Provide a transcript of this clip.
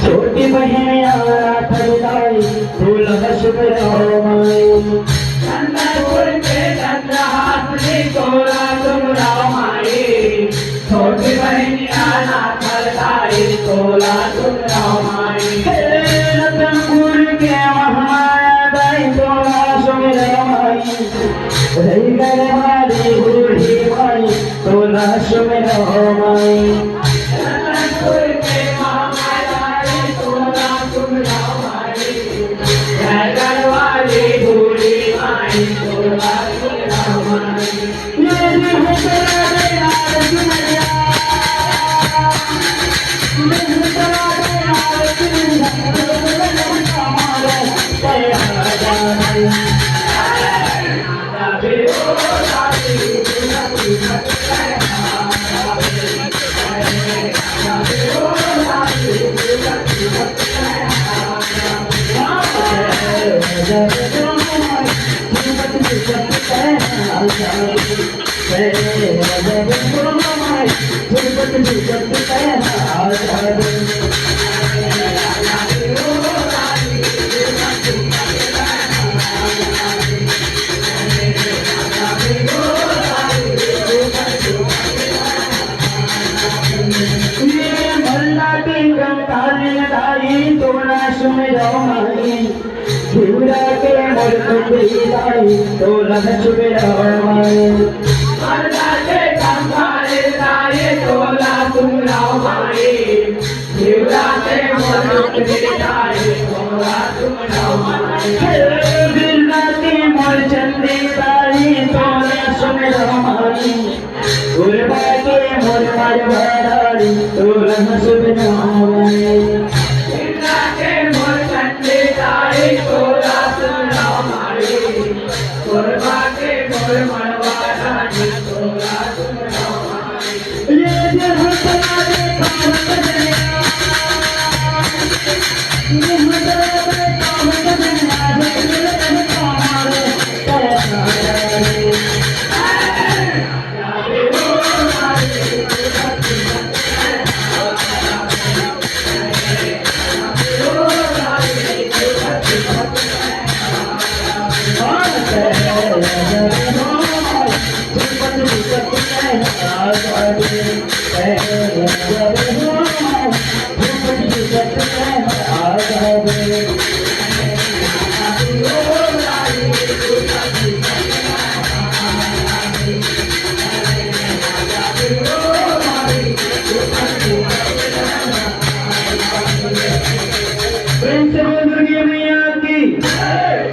छोटी बहन यारा ठगलाई दुल्हा शुभ रामाई चंद्रपुर के चंद्रहासनी तोला तुम रामाई छोटी बहन यारा ठगलाई तोला तुम रामाई रतनपुर के महामाया दाई तोला शुभ रामाई रही घर वाली बूढ़ी माई तोला शुभ रामाई तोला शुभ रामाई तोला तुम रामाई शिवरात्रि मोर चंदी ताई तोला शुभ रामाई गुरबा के मोर मार भराड़ी तोला शुभ रामाई तोला तुम रामाई गुरबा के मोर